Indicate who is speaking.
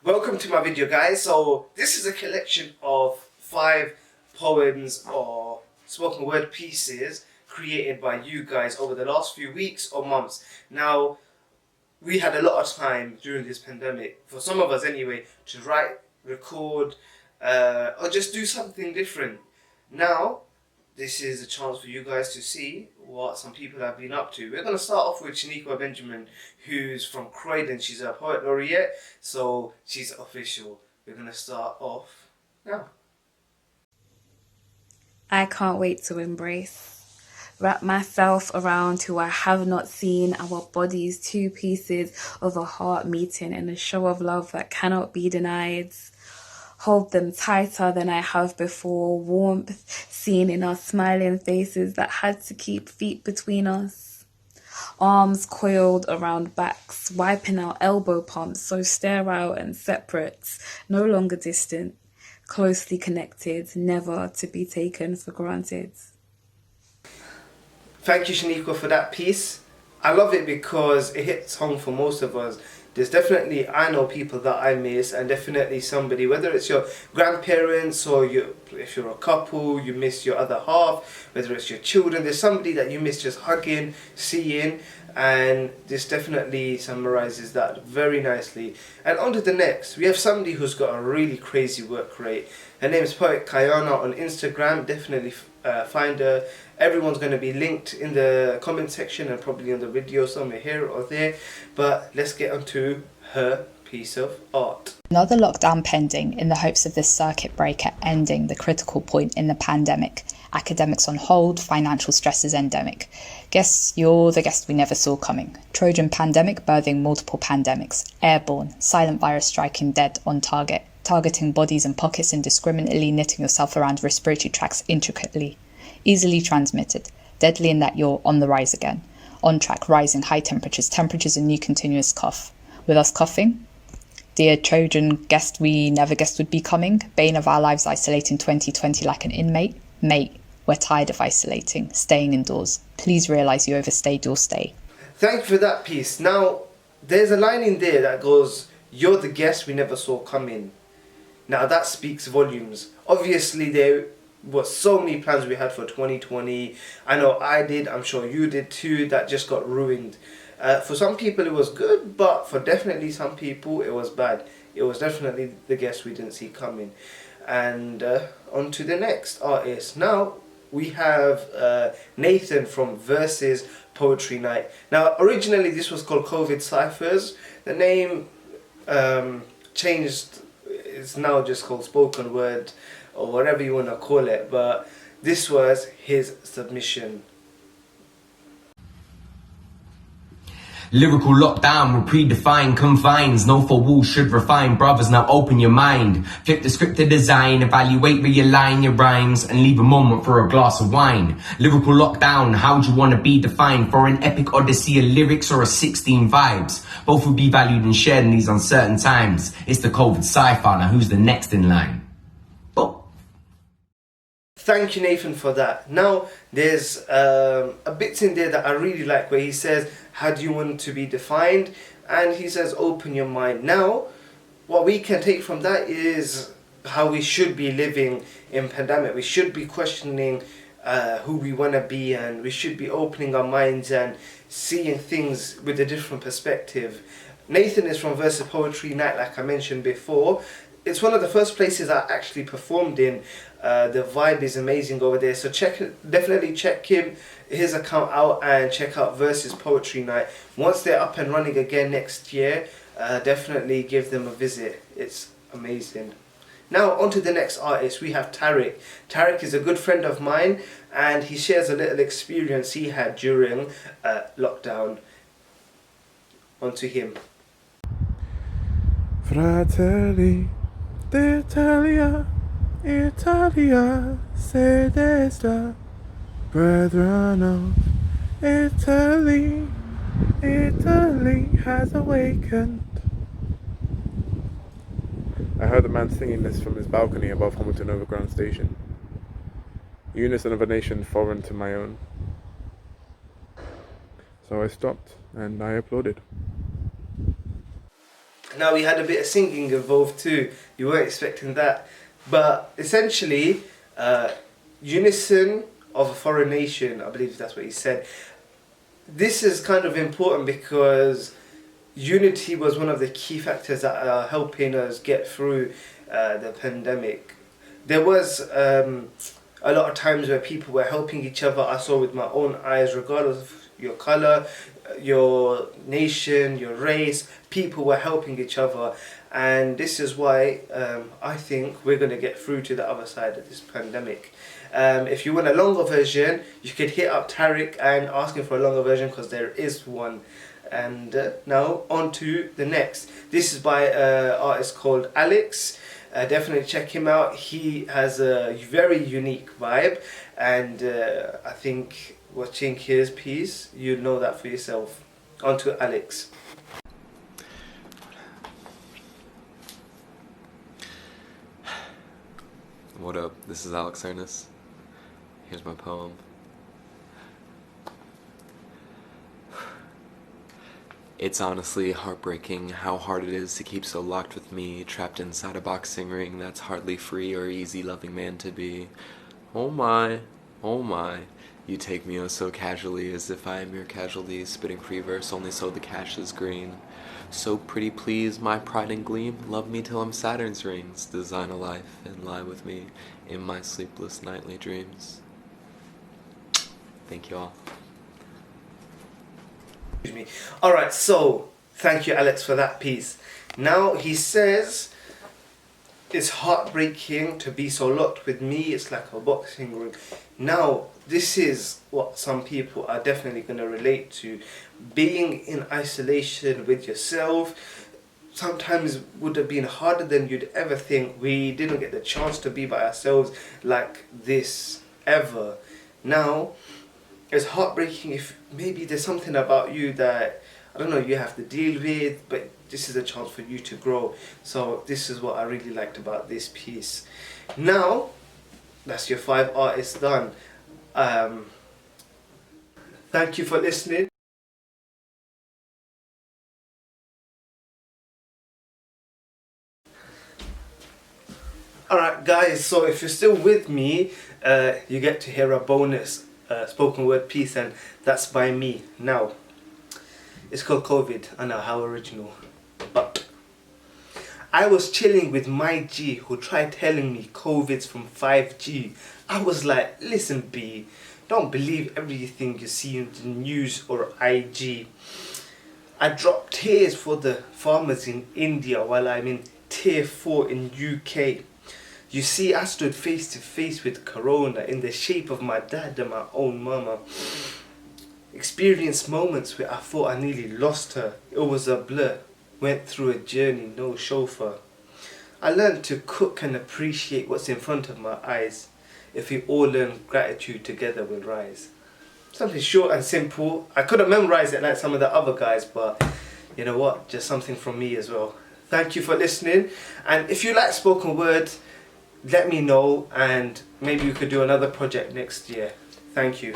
Speaker 1: Welcome to my video, guys. So this is a collection of 5 poems or spoken word pieces created by you guys over the last few weeks or months. Now, we had a lot of time during this pandemic, for some of us anyway, to write, record, or just do something different. Now, this is a chance for you guys to see what some people have been up to. We're going to start off with Shaniqua Benjamin, who's from Croydon. She's a poet laureate, so she's official. We're going to start off now.
Speaker 2: I can't wait to embrace. Wrap myself around who I have not seen, our bodies, 2 pieces of a heart meeting in a show of love that cannot be denied. Hold them tighter than I have before, warmth seen in our smiling faces that had to keep feet between us. Arms coiled around backs, wiping out elbow pumps, so sterile and separate, no longer distant, closely connected, never to be taken for granted.
Speaker 1: Thank you, Shaniqua, for that piece. I love it because it hits home for most of us. There's definitely, I know people that I miss, and definitely somebody, whether it's your grandparents or if you're a couple, you miss your other half, whether it's your children, there's somebody that you miss just hugging, seeing, and this definitely summarizes that very nicely. And on to the next, we have somebody who's got a really crazy work rate. Her name is Poet Kayana on Instagram. Definitely find her. Everyone's going to be linked in the comment section and probably on the video somewhere here or there. But let's get on to her piece of art.
Speaker 3: Another lockdown pending in the hopes of this circuit breaker ending the critical point in the pandemic. Academics on hold, financial stress is endemic. Guess you're the guest we never saw coming. Trojan pandemic birthing multiple pandemics. Airborne, silent virus striking dead on target. Targeting bodies and pockets indiscriminately, knitting yourself around respiratory tracts intricately. Easily transmitted, deadly in that you're on the rise again. On track, rising high temperatures, a new continuous cough. With us coughing, dear Trojan guest we never guessed would be coming, bane of our lives isolating 2020 like an inmate. Mate, we're tired of isolating, staying indoors. Please realise you overstayed your stay.
Speaker 1: Thank you for that piece. Now, there's a line in there that goes, "You're the guest we never saw coming." Now that speaks volumes. Obviously there was so many plans we had for 2020. I know I did, I'm sure you did too, that just got ruined. For some people it was good, but for definitely some people it was bad. It was definitely the guest we didn't see coming. And on to the next artist. Now we have Nathan from Versus Poetry Night. Now originally this was called COVID Cyphers. The name changed. It's now just called Spoken Word or whatever you want to call it, but this was his submission.
Speaker 4: Lyrical lockdown will predefine confines. No four walls should refine. Brothers, now open your mind. Flip the script to design. Evaluate, realign your rhymes. And leave a moment for a glass of wine. Lyrical lockdown, how would you want to be defined? For an epic odyssey of lyrics or a 16 vibes? Both will be valued and shared in these uncertain times. It's the COVID sci-fi. Now who's the next in line?
Speaker 1: Thank you, Nathan, for that. Now, there's a bit in there that I really like where he says, how do you want to be defined? And he says, open your mind. Now, what we can take from that is how we should be living in pandemic. We should be questioning who we want to be, and we should be opening our minds and seeing things with a different perspective. Nathan is from Versus Poetry Night, like I mentioned before. It's one of the first places I actually performed in. The vibe is amazing over there, so definitely check his account out and check out Versus Poetry Night. Once they're up and running again next year, definitely give them a visit. It's amazing. Now on to the next artist. We have Tariq. Tariq is a good friend of mine, and he shares a little experience he had during lockdown. On to him.
Speaker 5: Fratelli d'Italia, Italia, se destra, brethren of Italy, Italy has awakened. I heard a man singing this from his balcony above Hamilton Overground Station. Unison of a nation foreign to my own. So I stopped and I applauded.
Speaker 1: Now we had a bit of singing involved too. You weren't expecting that. But essentially, unison of a foreign nation, I believe that's what he said. This is kind of important because unity was one of the key factors that are helping us get through the pandemic. There was a lot of times where people were helping each other. I saw with my own eyes, regardless of your colour, your nation, your race, people were helping each other. And this is why I think we're going to get through to the other side of this pandemic. If you want a longer version, you could hit up Tariq and ask him for a longer version, because there is one. And now on to the next. This is by an artist called Alex. Definitely check him out. He has a very unique vibe, and I think watching his piece, you'll know that for yourself. On to Alex.
Speaker 6: What up? This is Alex Ernest. Here's my poem. It's honestly heartbreaking how hard it is to keep so locked with me, trapped inside a boxing ring that's hardly free or easy loving man to be. Oh my, you take me oh so casually, as if I am your casualty, spitting free verse only so the cash is green. So pretty please, my pride and gleam, love me till I'm Saturn's rings, design a life and lie with me in my sleepless nightly dreams. Thank you all.
Speaker 1: Alright, so thank you, Alex, for that piece. Now he says, it's heartbreaking to be so locked with me, it's like a boxing ring. Now, this is what some people are definitely going to relate to. Being in isolation with yourself sometimes would have been harder than you'd ever think. We didn't get the chance to be by ourselves like this ever. Now, it's heartbreaking if maybe there's something about you that, I don't know, you have to deal with, but this is a chance for you to grow. So this is what I really liked about this piece. Now, that's your 5 artists done. Thank you for listening. Alright guys, so if you're still with me, you get to hear a bonus spoken word piece, and that's by me. Now, it's called COVID. I know, how original. But I was chilling with my G who tried telling me COVID's from 5G. I was like, listen B, don't believe everything you see in the news or IG. I dropped tears for the farmers in India while I'm in tier 4 in UK. You see, I stood face to face with Corona in the shape of my dad and my own mama. Experienced moments where I thought I nearly lost her. It was a blur. Went through a journey, no chauffeur. I learned to cook and appreciate what's in front of my eyes. If we all learn gratitude, together we'll rise. Something short and simple. I couldn't memorize it like some of the other guys, but you know what? Just something from me as well. Thank you for listening. And if you like spoken word, let me know, and maybe we could do another project next year. Thank you.